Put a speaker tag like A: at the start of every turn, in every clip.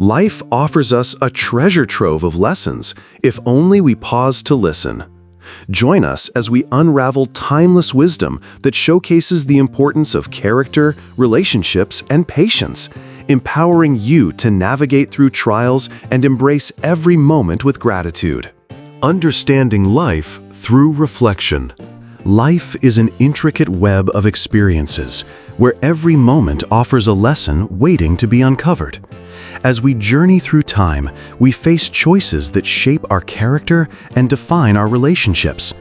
A: Life offers us a treasure trove of lessons, if only we pause to listen. Join us as we unravel timeless wisdom that showcases the importance of character, relationships, and patience, empowering you to navigate through trials and embrace every moment with gratitude. Understanding life through reflection. Life is an intricate web of experiences, where every moment offers a lesson waiting to be uncovered. As we journey through time, we face choices that shape our character and define our relationships.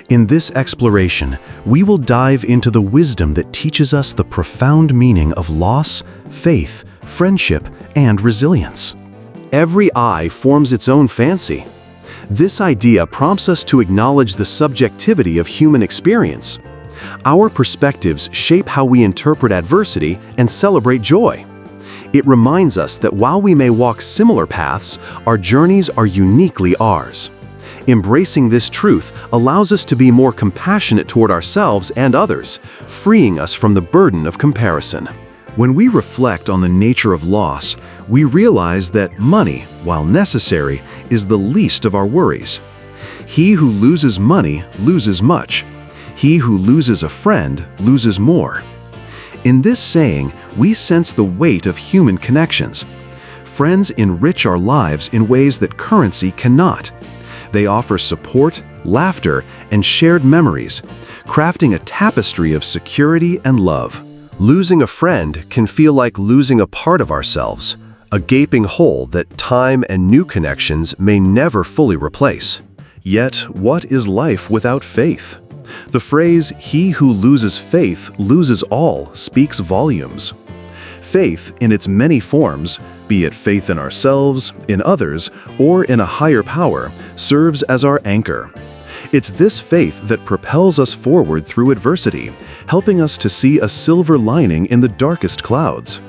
A: In this exploration, we will dive into the wisdom that teaches us the profound meaning of loss, faith, friendship, and resilience. Every eye forms its own fancy. This idea prompts us to acknowledge the subjectivity of human experience. Our perspectives shape how we interpret adversity and celebrate joy. It reminds us that while we may walk similar paths, our journeys are uniquely ours. Embracing this truth allows us to be more compassionate toward ourselves and others, freeing us from the burden of comparison. When we reflect on the nature of loss, we realize that money, while necessary, is the least of our worries. He who loses money loses much. He who loses a friend loses more. In this saying, we sense the weight of human connections. Friends enrich our lives in ways that currency cannot. They offer support, laughter, and shared memories, crafting a tapestry of security and love. Losing a friend can feel like losing a part of ourselves, a gaping hole that time and new connections may never fully replace. Yet, what is life without faith? The phrase, "He who loses faith loses all," speaks volumes. Faith, in its many forms, be it faith in ourselves, in others, or in a higher power, serves as our anchor. It's this faith that propels us forward through adversity, helping us to see a silver lining in the darkest clouds.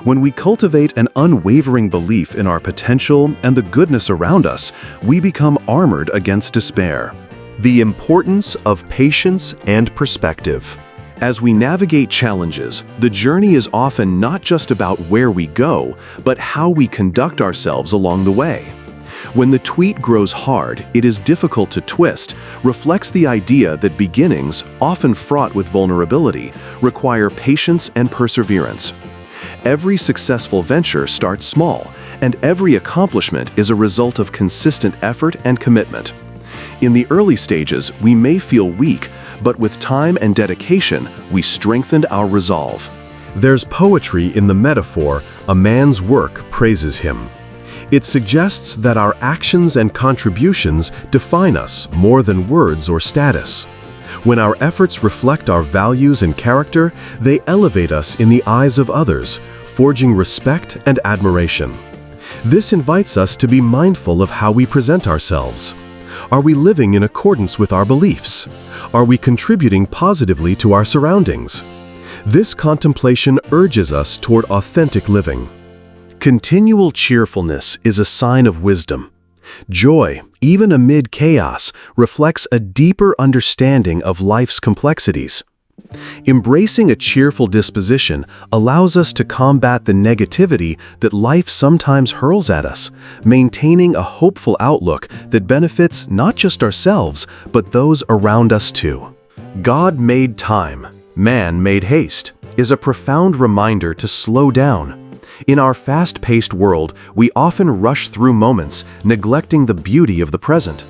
A: When we cultivate an unwavering belief in our potential and the goodness around us, we become armored against despair. The importance of patience and perspective. As we navigate challenges, the journey is often not just about where we go, but how we conduct ourselves along the way. When the tweet grows hard, it is difficult to twist, reflects the idea that beginnings, often fraught with vulnerability, require patience and perseverance. Every successful venture starts small, and every accomplishment is a result of consistent effort and commitment. In the early stages, we may feel weak, but with time and dedication, we strengthened our resolve. There's poetry in the metaphor, "A man's work praises him." It suggests that our actions and contributions define us more than words or status. When our efforts reflect our values and character, they elevate us in the eyes of others, forging respect and admiration. This invites us to be mindful of how we present ourselves. Are we living in accordance with our beliefs? Are we contributing positively to our surroundings? This contemplation urges us toward authentic living. Continual cheerfulness is a sign of wisdom. Joy, even amid chaos, reflects a deeper understanding of life's complexities. Embracing a cheerful disposition allows us to combat the negativity that life sometimes hurls at us, maintaining a hopeful outlook that benefits not just ourselves, but those around us too. God made time, man made haste, is a profound reminder to slow down. In our fast-paced world, we often rush through moments, neglecting the beauty of the present.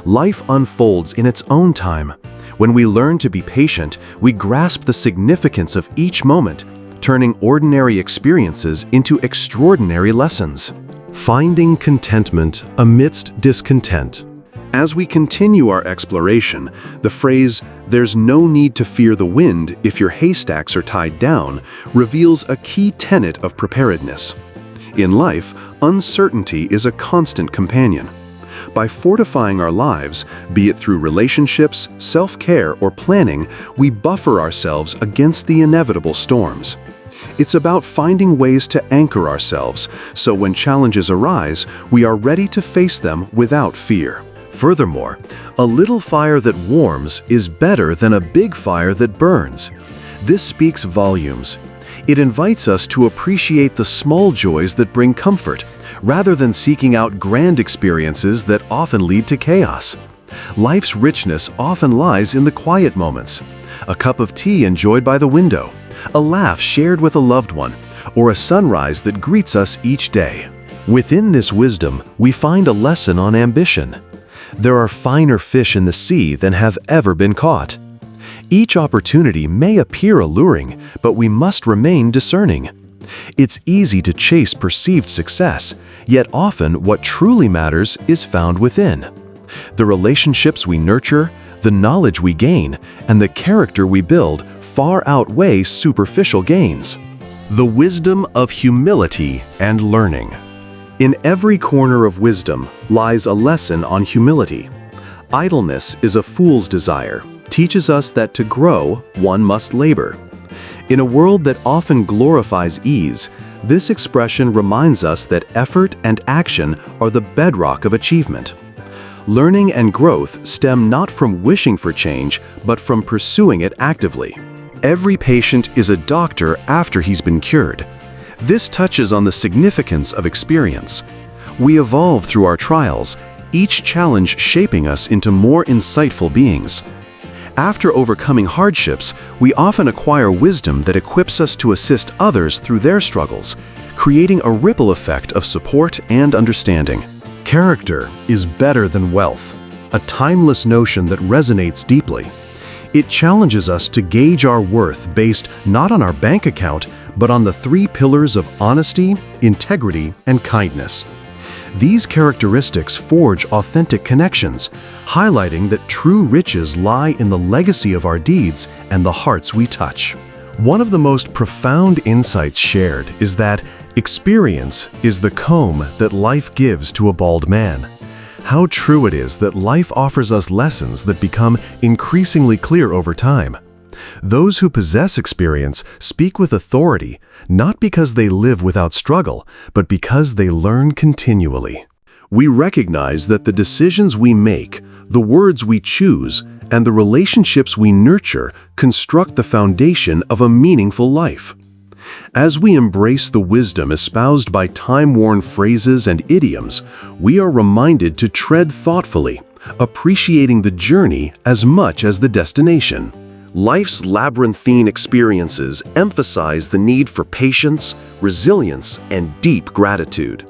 A: Life unfolds in its own time. When we learn to be patient, we grasp the significance of each moment, turning ordinary experiences into extraordinary lessons. Finding contentment amidst discontent. As we continue our exploration, the phrase, "There's no need to fear the wind if your haystacks are tied down," reveals a key tenet of preparedness. In life, uncertainty is a constant companion. By fortifying our lives, be it through relationships, self-care, or planning, we buffer ourselves against the inevitable storms. It's about finding ways to anchor ourselves, so when challenges arise, we are ready to face them without fear. Furthermore, a little fire that warms is better than a big fire that burns. This speaks volumes. It invites us to appreciate the small joys that bring comfort, rather than seeking out grand experiences that often lead to chaos. Life's richness often lies in the quiet moments. A cup of tea enjoyed by the window, a laugh shared with a loved one, or a sunrise that greets us each day. Within this wisdom, we find a lesson on ambition. There are finer fish in the sea than have ever been caught. Each opportunity may appear alluring, but we must remain discerning. It's easy to chase perceived success, yet often what truly matters is found within. The relationships we nurture, the knowledge we gain, and the character we build far outweigh superficial gains. The wisdom of humility and learning. In every corner of wisdom lies a lesson on humility. Idleness is a fool's desire, teaches us that to grow, one must labor. In a world that often glorifies ease, this expression reminds us that effort and action are the bedrock of achievement. Learning and growth stem not from wishing for change, but from pursuing it actively. Every patient is a doctor after he's been cured. This touches on the significance of experience. We evolve through our trials, each challenge shaping us into more insightful beings. After overcoming hardships, we often acquire wisdom that equips us to assist others through their struggles, creating a ripple effect of support and understanding. Character is better than wealth, a timeless notion that resonates deeply. It challenges us to gauge our worth based not on our bank account, but on the three pillars of honesty, integrity, and kindness. These characteristics forge authentic connections, highlighting that true riches lie in the legacy of our deeds and the hearts we touch. One of the most profound insights shared is that experience is the comb that life gives to a bald man. How true it is that life offers us lessons that become increasingly clear over time. Those who possess experience speak with authority, not because they live without struggle, but because they learn continually. We recognize that the decisions we make, the words we choose, and the relationships we nurture construct the foundation of a meaningful life. As we embrace the wisdom espoused by time-worn phrases and idioms, we are reminded to tread thoughtfully, appreciating the journey as much as the destination. Life's labyrinthine experiences emphasize the need for patience, resilience, and deep gratitude.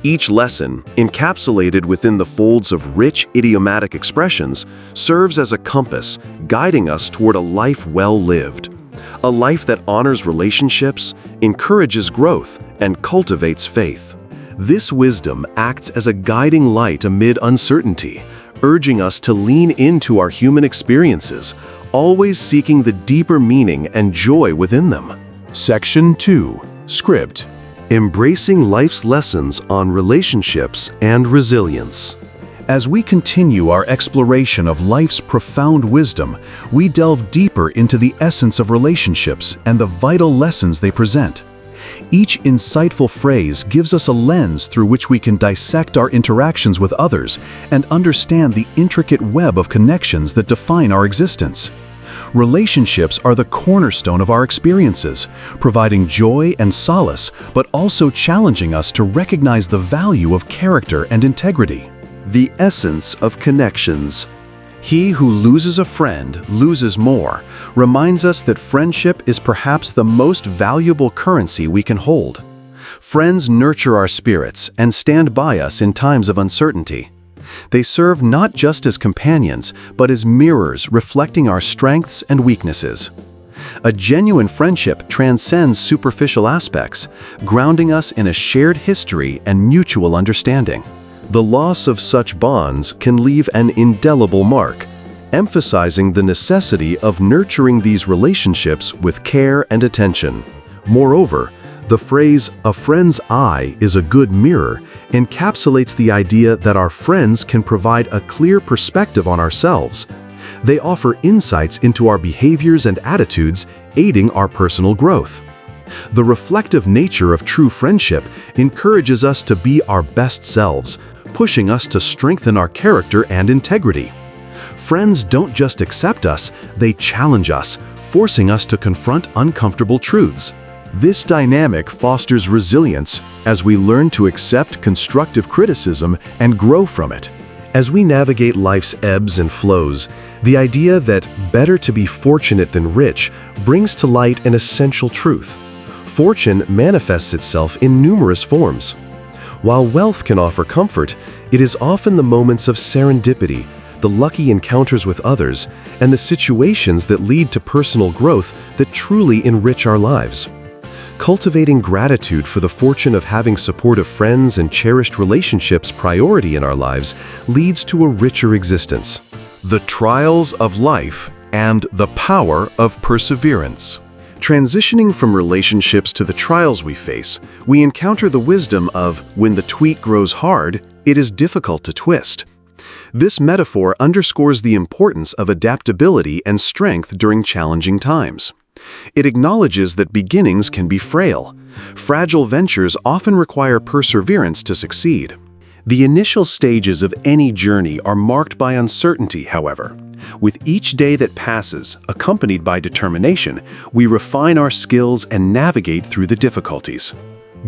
A: Each lesson, encapsulated within the folds of rich idiomatic expressions, serves as a compass, guiding us toward a life well lived. A life that honors relationships, encourages growth, and cultivates faith. This wisdom acts as a guiding light amid uncertainty, urging us to lean into our human experiences, always seeking the deeper meaning and joy within them. Section 2. Script. Embracing life's lessons on relationships and resilience. As we continue our exploration of life's profound wisdom, we delve deeper into the essence of relationships and the vital lessons they present. Each insightful phrase gives us a lens through which we can dissect our interactions with others and understand the intricate web of connections that define our existence. Relationships are the cornerstone of our experiences, providing joy and solace, but also challenging us to recognize the value of character and integrity. The essence of connections. He who loses a friend loses more, reminds us that friendship is perhaps the most valuable currency we can hold. Friends nurture our spirits and stand by us in times of uncertainty. They serve not just as companions, but as mirrors reflecting our strengths and weaknesses. A genuine friendship transcends superficial aspects, grounding us in a shared history and mutual understanding. The loss of such bonds can leave an indelible mark, emphasizing the necessity of nurturing these relationships with care and attention. Moreover, the phrase, "a friend's eye is a good mirror," encapsulates the idea that our friends can provide a clear perspective on ourselves. They offer insights into our behaviors and attitudes, aiding our personal growth. The reflective nature of true friendship encourages us to be our best selves, pushing us to strengthen our character and integrity. Friends don't just accept us, they challenge us, forcing us to confront uncomfortable truths. This dynamic fosters resilience as we learn to accept constructive criticism and grow from it. As we navigate life's ebbs and flows, the idea that better to be fortunate than rich brings to light an essential truth. Fortune manifests itself in numerous forms. While wealth can offer comfort, it is often the moments of serendipity, the lucky encounters with others, and the situations that lead to personal growth that truly enrich our lives. Cultivating gratitude for the fortune of having supportive friends and cherished relationships priority in our lives leads to a richer existence. The trials of life and the power of perseverance. Transitioning from relationships to the trials we face, we encounter the wisdom of when the tweet grows hard, it is difficult to twist. This metaphor underscores the importance of adaptability and strength during challenging times. It acknowledges that beginnings can be frail. Fragile ventures often require perseverance to succeed. The initial stages of any journey are marked by uncertainty, however. With each day that passes, accompanied by determination, we refine our skills and navigate through the difficulties.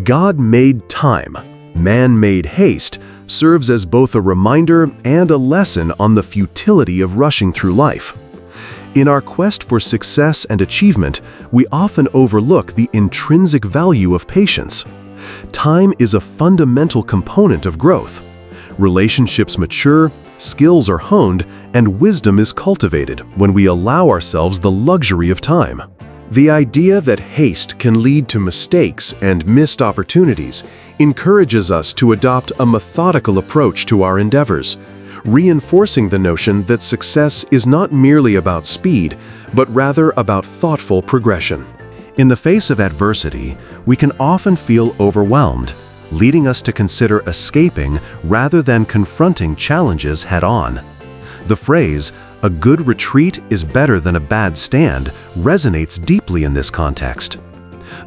A: God made time, man made haste, serves as both a reminder and a lesson on the futility of rushing through life. In our quest for success and achievement, we often overlook the intrinsic value of patience. Time is a fundamental component of growth. Relationships mature, skills are honed, and wisdom is cultivated when we allow ourselves the luxury of time. The idea that haste can lead to mistakes and missed opportunities encourages us to adopt a methodical approach to our endeavors, reinforcing the notion that success is not merely about speed, but rather about thoughtful progression. In the face of adversity, we can often feel overwhelmed, leading us to consider escaping rather than confronting challenges head-on. The phrase, "a good retreat is better than a bad stand," resonates deeply in this context.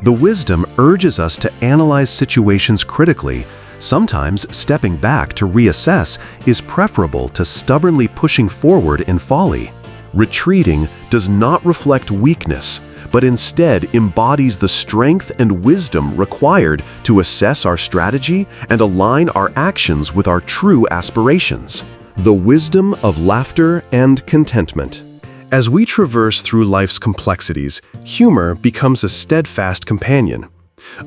A: The wisdom urges us to analyze situations critically. Sometimes stepping back to reassess is preferable to stubbornly pushing forward in folly. Retreating does not reflect weakness, but instead embodies the strength and wisdom required to assess our strategy and align our actions with our true aspirations. The wisdom of laughter and contentment. As we traverse through life's complexities, humor becomes a steadfast companion.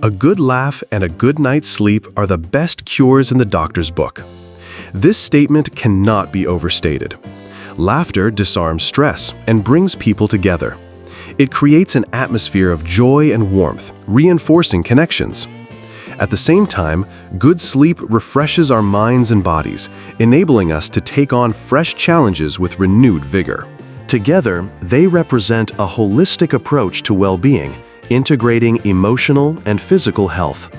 A: A good laugh and a good night's sleep are the best cures in the doctor's book. This statement cannot be overstated. Laughter disarms stress and brings people together. It creates an atmosphere of joy and warmth, reinforcing connections. At the same time, good sleep refreshes our minds and bodies, enabling us to take on fresh challenges with renewed vigor. Together, they represent a holistic approach to well-being, integrating emotional and physical health.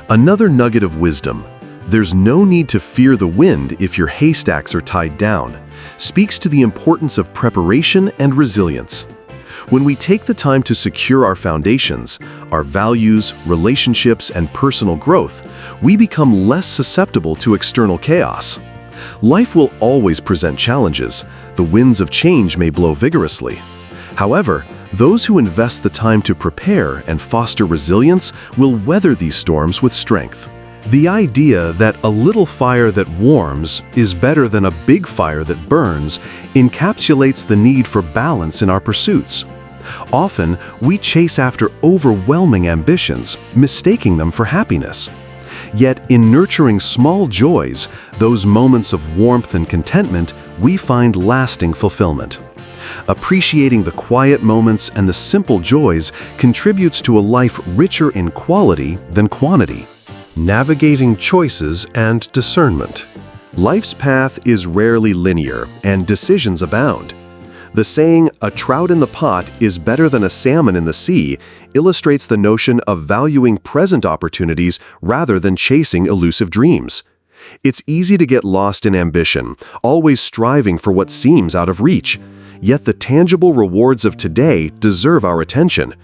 A: Another nugget of wisdom, "There's no need to fear the wind if your haystacks are tied down," speaks to the importance of preparation and resilience. When we take the time to secure our foundations, our values, relationships, and personal growth, we become less susceptible to external chaos. Life will always present challenges. The winds of change may blow vigorously. However, those who invest the time to prepare and foster resilience will weather these storms with strength. The idea that a little fire that warms is better than a big fire that burns encapsulates the need for balance in our pursuits. Often, we chase after overwhelming ambitions, mistaking them for happiness. Yet, in nurturing small joys, those moments of warmth and contentment, we find lasting fulfillment. Appreciating the quiet moments and the simple joys contributes to a life richer in quality than quantity. Navigating choices and discernment. Life's path is rarely linear, and decisions abound. The saying, "a trout in the pot is better than a salmon in the sea," illustrates the notion of valuing present opportunities rather than chasing elusive dreams. It's easy to get lost in ambition, always striving for what seems out of reach. Yet the tangible rewards of today deserve our attention.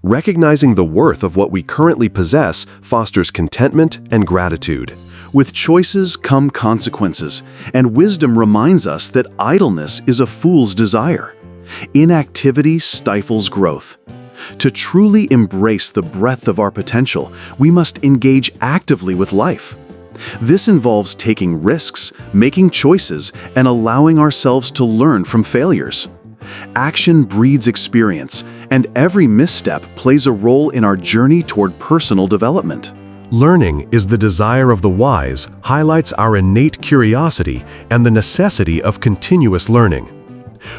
A: Recognizing the worth of what we currently possess fosters contentment and gratitude. With choices come consequences, and wisdom reminds us that idleness is a fool's desire. Inactivity stifles growth. To truly embrace the breadth of our potential, we must engage actively with life. This involves taking risks, making choices, and allowing ourselves to learn from failures. Action breeds experience, and every misstep plays a role in our journey toward personal development.
B: Learning is the desire of the wise highlights our innate curiosity and the necessity of continuous learning.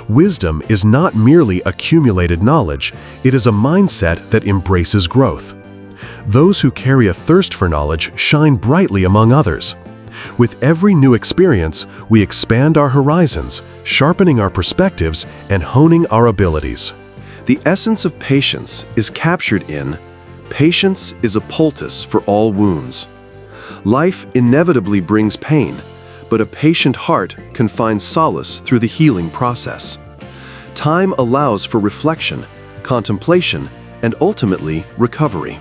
B: Wisdom is not merely accumulated knowledge, it is a mindset that embraces growth. Those who carry a thirst for knowledge shine brightly among others. With every new experience, we expand our horizons, sharpening our perspectives and honing our abilities.
A: The essence of patience is captured in "Patience is a poultice for all wounds." Life inevitably brings pain, but a patient heart can find solace through the healing process. Time allows for reflection, contemplation, and ultimately recovery.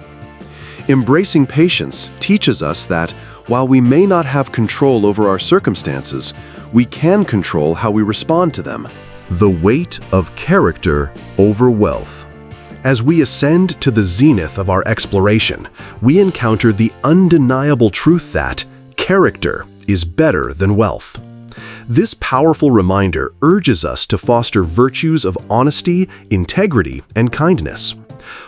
A: Embracing patience teaches us that, while we may not have control over our circumstances, we can control how we respond to them. The weight of character over wealth. As we ascend to the zenith of our exploration, we encounter the undeniable truth that character is better than wealth. This powerful reminder urges us to foster virtues of honesty, integrity, and kindness.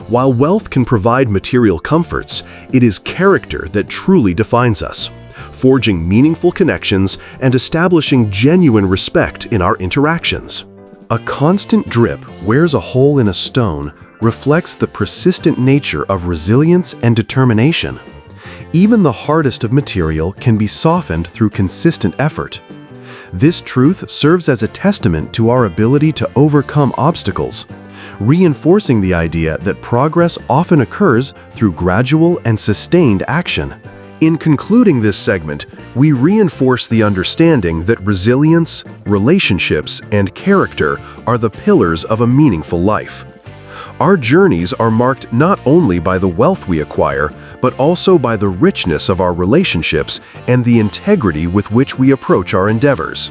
A: While wealth can provide material comforts, it is character that truly defines us, forging meaningful connections and establishing genuine respect in our interactions. A constant drip wears a hole in a stone reflects the persistent nature of resilience and determination. Even the hardest of material can be softened through consistent effort. This truth serves as a testament to our ability to overcome obstacles, reinforcing the idea that progress often occurs through gradual and sustained action. In concluding this segment, we reinforce the understanding that resilience, relationships, and character are the pillars of a meaningful life. Our journeys are marked not only by the wealth we acquire, but also by the richness of our relationships and the integrity with which we approach our endeavors.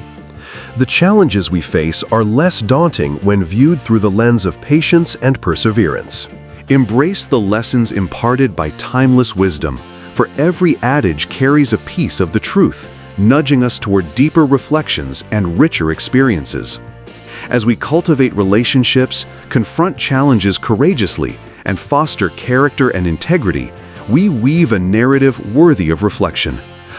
A: The challenges we face are less daunting when viewed through the lens of patience and perseverance. Embrace the lessons imparted by timeless wisdom, for every adage carries a piece of the truth, nudging us toward deeper reflections and richer experiences. As we cultivate relationships, confront challenges courageously, and foster character and integrity, we weave a narrative worthy of reflection,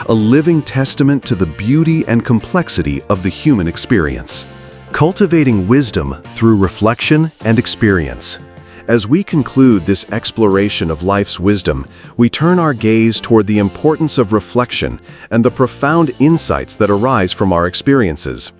A: a living testament to the beauty and complexity of the human experience. Cultivating wisdom through reflection and experience. As we conclude this exploration of life's wisdom, we turn our gaze toward the importance of reflection and the profound insights that arise from our experiences.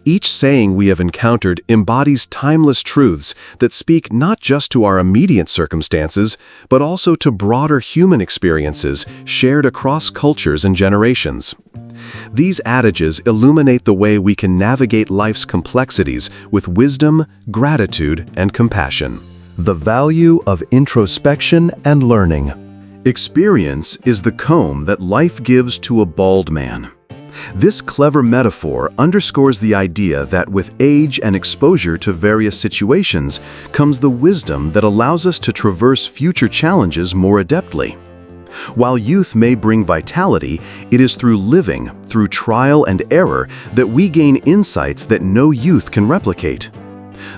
A: Each saying we have encountered embodies timeless truths that speak not just to our immediate circumstances, but also to broader human experiences shared across cultures and generations. These adages illuminate the way we can navigate life's complexities with wisdom, gratitude, and compassion. The value of introspection and learning. Experience is the comb that life gives to a bald man. This clever metaphor underscores the idea that with age and exposure to various situations comes the wisdom that allows us to traverse future challenges more adeptly. While youth may bring vitality, it is through living, through trial and error, that we gain insights that no youth can replicate.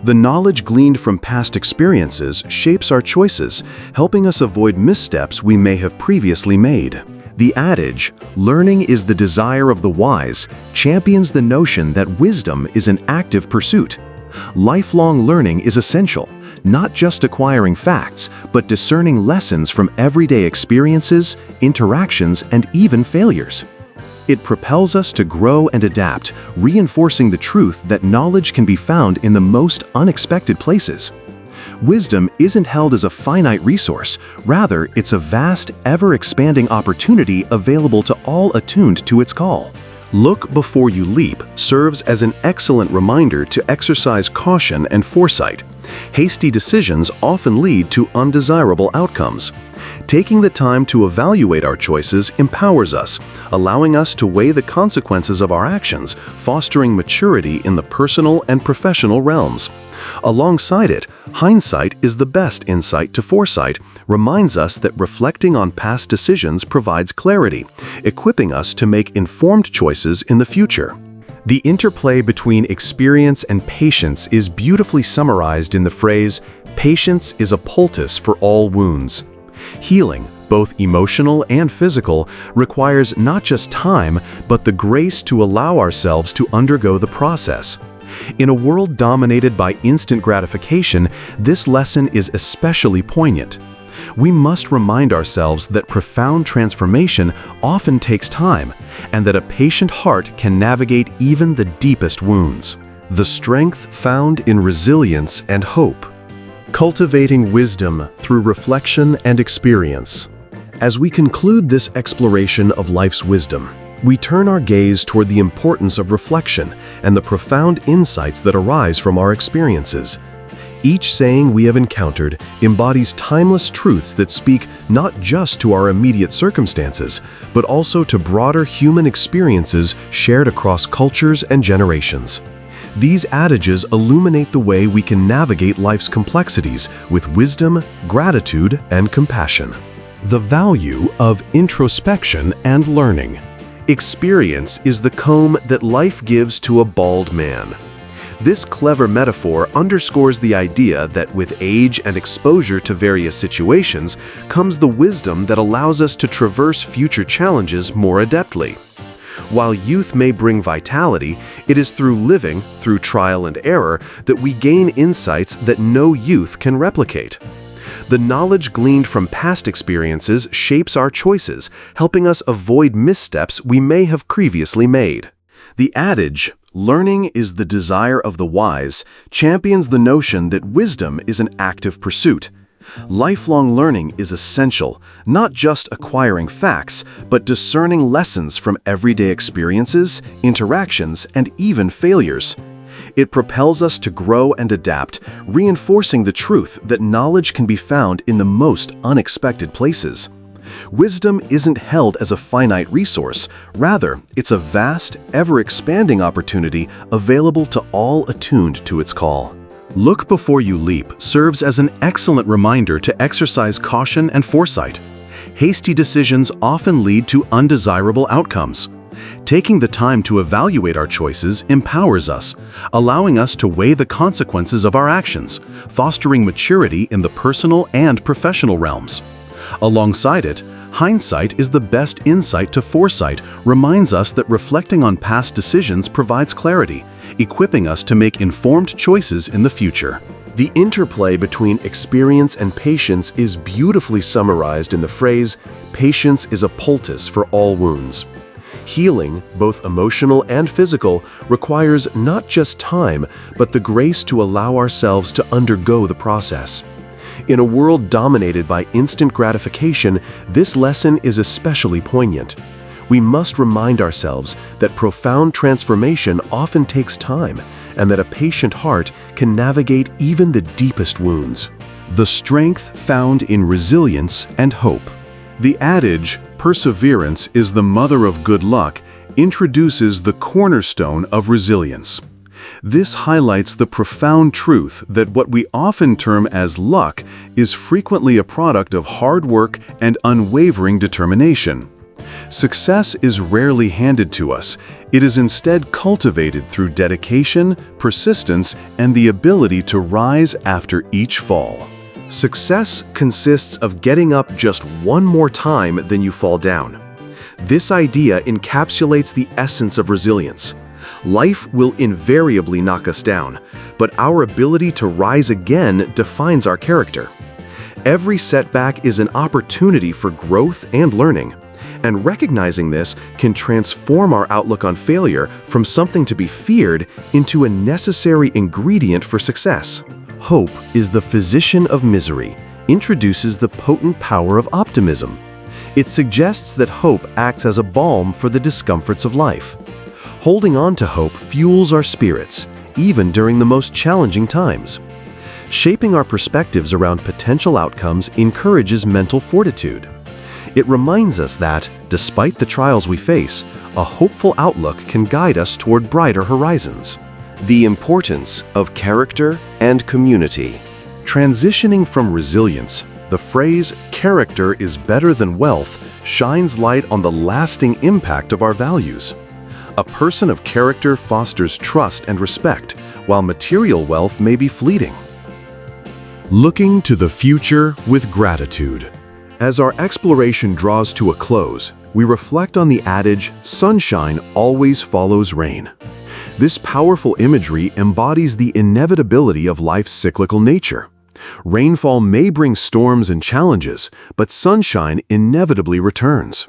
A: The knowledge gleaned from past experiences shapes our choices, helping us avoid missteps we may have previously made. The adage, "Learning is the desire of the wise," champions the notion that wisdom is an active pursuit. Lifelong learning is essential, not just acquiring facts, but discerning lessons from everyday experiences, interactions, and even failures. It propels us to grow and adapt, reinforcing the truth that knowledge can be found in the most unexpected places. Wisdom isn't held as a finite resource, rather it's a vast, ever-expanding opportunity available to all attuned to its call. "Look before you leap" serves as an excellent reminder to exercise caution and foresight. Hasty decisions often lead to undesirable outcomes. Taking the time to evaluate our choices empowers us, allowing us to weigh the consequences of our actions, fostering maturity in the personal and professional realms. Alongside it, hindsight is the best insight to foresight, reminds us that reflecting on past decisions provides clarity, equipping us to make informed choices in the future. The interplay between experience and patience is beautifully summarized in the phrase, "Patience is a poultice for all wounds." Healing, both emotional and physical, requires not just time, but the grace to allow ourselves to undergo the process. In a world dominated by instant gratification, this lesson is especially poignant. We must remind ourselves that profound transformation often takes time, and that a patient heart can navigate even the deepest wounds. The strength found in resilience and hope. Cultivating wisdom through reflection and experience. As we conclude this exploration of life's wisdom, we turn our gaze toward the importance of reflection and the profound insights that arise from our experiences. Each saying we have encountered embodies timeless truths that speak not just to our immediate circumstances, but also to broader human experiences shared across cultures and generations. These adages illuminate the way we can navigate life's complexities with wisdom, gratitude, and compassion. The value of introspection and learning. Experience is the comb that life gives to a bald man. This clever metaphor underscores the idea that with age and exposure to various situations comes the wisdom that allows us to traverse future challenges more adeptly. While youth may bring vitality, it is through living, through trial and error, that we gain insights that no youth can replicate. The knowledge gleaned from past experiences shapes our choices, helping us avoid missteps we may have previously made. The adage, "Learning is the desire of the wise," champions the notion that wisdom is an active pursuit. Lifelong learning is essential, not just acquiring facts, but discerning lessons from everyday experiences, interactions, and even failures. It propels us to grow and adapt, reinforcing the truth that knowledge can be found in the most unexpected places. Wisdom isn't held as a finite resource. Rather, it's a vast, ever-expanding opportunity available to all attuned to its call. Look before you leap serves as an excellent reminder to exercise caution and foresight. Hasty decisions often lead to undesirable outcomes. Taking the time to evaluate our choices empowers us, allowing us to weigh the consequences of our actions, fostering maturity in the personal and professional realms. Alongside it, hindsight is the best insight to foresight, reminds us that reflecting on past decisions provides clarity, equipping us to make informed choices in the future. The interplay between experience and patience is beautifully summarized in the phrase, "Patience is a poultice for all wounds." Healing, both emotional and physical, requires not just time, but the grace to allow ourselves to undergo the process. In a world dominated by instant gratification, this lesson is especially poignant. We must remind ourselves that profound transformation often takes time, and that a patient heart can navigate even the deepest wounds. The strength found in resilience and hope. The adage, "Perseverance is the mother of good luck," introduces the cornerstone of resilience. This highlights the profound truth that what we often term as luck is frequently a product of hard work and unwavering determination. Success is rarely handed to us. It is instead cultivated through dedication, persistence, and the ability to rise after each fall. Success consists of getting up just one more time than you fall down. This idea encapsulates the essence of resilience. Life will invariably knock us down, but our ability to rise again defines our character. Every setback is an opportunity for growth and learning, and recognizing this can transform our outlook on failure from something to be feared into a necessary ingredient for success. Hope is the physician of misery, introduces the potent power of optimism. It suggests that hope acts as a balm for the discomforts of life. Holding on to hope fuels our spirits, even during the most challenging times. Shaping our perspectives around potential outcomes encourages mental fortitude. It reminds us that, despite the trials we face, a hopeful outlook can guide us toward brighter horizons. The importance of character and community. Transitioning from resilience, the phrase, "character is better than wealth," shines light on the lasting impact of our values. A person of character fosters trust and respect, while material wealth may be fleeting.
B: Looking to the future with gratitude.
A: As our exploration draws to a close, we reflect on the adage, "Sunshine always follows rain." This powerful imagery embodies the inevitability of life's cyclical nature. Rainfall may bring storms and challenges, but sunshine inevitably returns.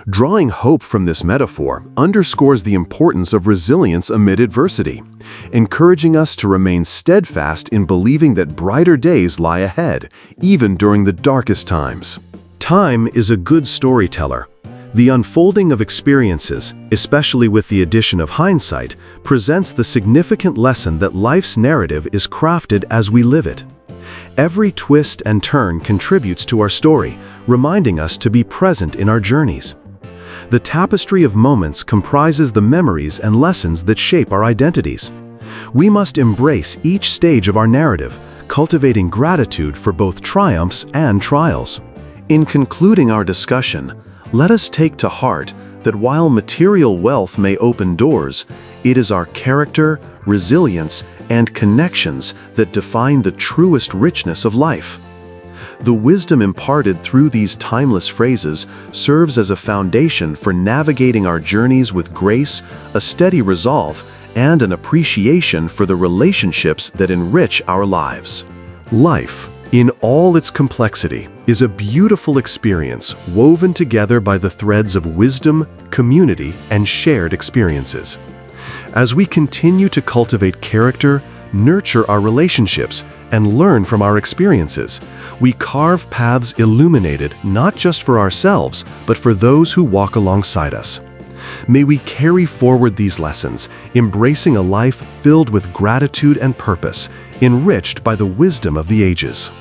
A: Drawing hope from this metaphor underscores the importance of resilience amid adversity, encouraging us to remain steadfast in believing that brighter days lie ahead, even during the darkest times. Time is a good storyteller. The unfolding of experiences, especially with the addition of hindsight, presents the significant lesson that life's narrative is crafted as we live it. Every twist and turn contributes to our story, reminding us to be present in our journeys. The tapestry of moments comprises the memories and lessons that shape our identities. We must embrace each stage of our narrative, cultivating gratitude for both triumphs and trials. In concluding our discussion, let us take to heart that while material wealth may open doors, it is our character, resilience, and connections that define the truest richness of life. The wisdom imparted through these timeless phrases serves as a foundation for navigating our journeys with grace, a steady resolve, and an appreciation for the relationships that enrich our lives. Life, in all its complexity, is a beautiful experience woven together by the threads of wisdom, community, and shared experiences. As we continue to cultivate character, nurture our relationships, and learn from our experiences, we carve paths illuminated not just for ourselves, but for those who walk alongside us. May we carry forward these lessons, embracing a life filled with gratitude and purpose, enriched by the wisdom of the ages.